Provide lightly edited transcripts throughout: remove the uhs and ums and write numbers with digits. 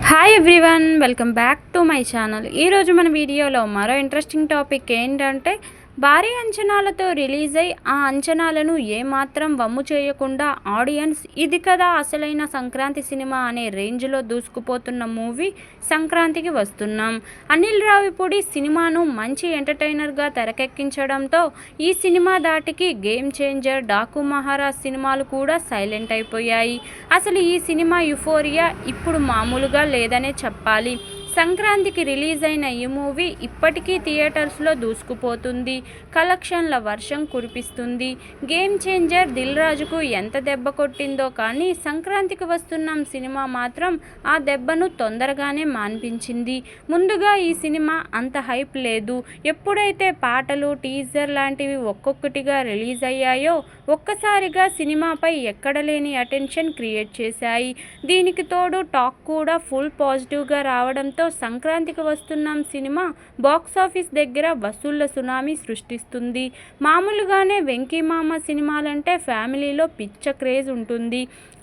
Hi everyone, welcome back to my channel. ఈరోజు మన వీడియోలో మరో ఇంట్రెస్టింగ్ టాపిక్ ఏంటంటే, భారీ అంచనాలతో రిలీజ్ అయ్యి ఆ అంచనాలను ఏమాత్రం వమ్ము చేయకుండా ఆడియన్స్ ఇది కదా అసలైన సంక్రాంతి సినిమా అనే రేంజ్లో దూసుకుపోతున్న మూవీ సంక్రాంతికి వస్తున్నాం. అనిల్ రావిపూడి సినిమాను మంచి ఎంటర్టైనర్గా తెరకెక్కించడంతో ఈ సినిమా దాటికి గేమ్ చేంజర్, డాకు మహారాజ్ సినిమాలు కూడా సైలెంట్ అయిపోయాయి. అసలు ఈ సినిమా యుఫోరియా ఇప్పుడు మామూలుగా లేదనే చెప్పాలి. సంక్రాంతికి రిలీజ్ అయిన ఈ మూవీ ఇప్పటికీ థియేటర్స్లో దూసుకుపోతుంది, కలెక్షన్ల వర్షం కురిపిస్తుంది. గేమ్ చేంజర్ దిల్ రాజుకు ఎంత దెబ్బ కొట్టిందో కానీ సంక్రాంతికి వస్తున్నాం సినిమా మాత్రం ఆ దెబ్బను తొందరగానే మాన్పించింది. ముందుగా ఈ సినిమా అంత హైప్ లేదు. ఎప్పుడైతే పాటలు, టీజర్ లాంటివి ఒక్కొక్కటిగా రిలీజ్ అయ్యాయో ఒక్కసారిగా సినిమాపై ఎక్కడలేని అటెన్షన్ క్రియేట్ చేశాయి. దీనికి తోడు టాక్ కూడా ఫుల్ పాజిటివ్గా రావడంతో సంక్రాంతికి వస్తున్నాం సినిమా బాక్సాఫీస్ దగ్గర వసూళ్ల సునామీ సృష్టిస్తుంది. మామూలుగానే వెంకీ మామ సినిమాలంటే ఫ్యామిలీలో పిచ్చ క్రేజ్ ఉంటుంది.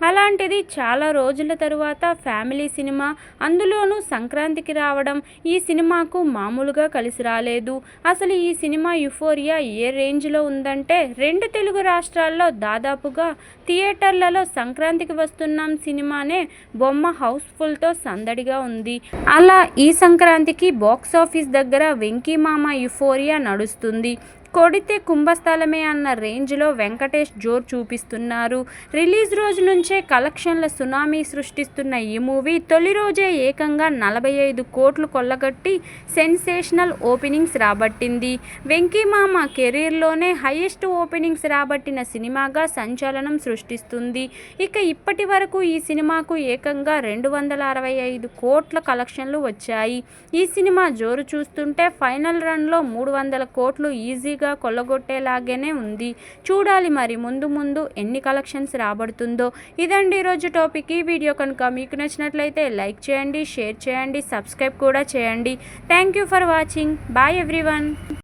అలాంటిది చాలా రోజుల తరువాత ఫ్యామిలీ సినిమా, అందులోనూ సంక్రాంతికి రావడం ఈ సినిమాకు మామూలుగా కలిసి రాలేదు. అసలు ఈ సినిమా యుఫోరియా ఏ రేంజ్లో ఉందంటే, 2 తెలుగు రాష్ట్రాల్లో దాదాపుగా థియేటర్లలో సంక్రాంతికి వస్తున్నాం సినిమానే బొమ్మ హౌస్ఫుల్తో సందడిగా ఉంది. అలా ఈ సంక్రాంతికి బాక్సాఫీస్ దగ్గర వెంకీ మామ యుఫోరియా నడుస్తుంది. కొడితే కుంభస్థలమే అన్న రేంజ్లో వెంకటేష్ జోరు చూపిస్తున్నారు. రిలీజ్ రోజు నుంచే కలెక్షన్ల సునామీ సృష్టిస్తున్న ఈ మూవీ తొలి రోజే ఏకంగా 45 కోట్లు కొల్లగొట్టి సెన్సేషనల్ ఓపెనింగ్స్ రాబట్టింది. వెంకీ మామ కెరీర్లోనే హైయెస్ట్ ఓపెనింగ్స్ రాబట్టిన సినిమాగా సంచలనం సృష్టిస్తుంది. ఇక ఇప్పటి వరకు ఈ సినిమాకు ఏకంగా 265 కోట్ల కలెక్షన్లు వచ్చాయి. ఈ సినిమా జోరు చూస్తుంటే ఫైనల్ రన్లో 300 కోట్లు ఈజీగా కొల్లగొట్టేలాగానే ఉంది. చూడాలి మరి ముందు ముందు ఎన్ని కలెక్షన్స్ రాబడుతుందో. ఇదండి ఈరోజు టాపిక్. ఈ వీడియో కనుక మీకు నచ్చినట్లయితే లైక్ చేయండి, షేర్ చేయండి, సబ్స్క్రైబ్ కూడా చేయండి. Thank you for watching. Bye everyone.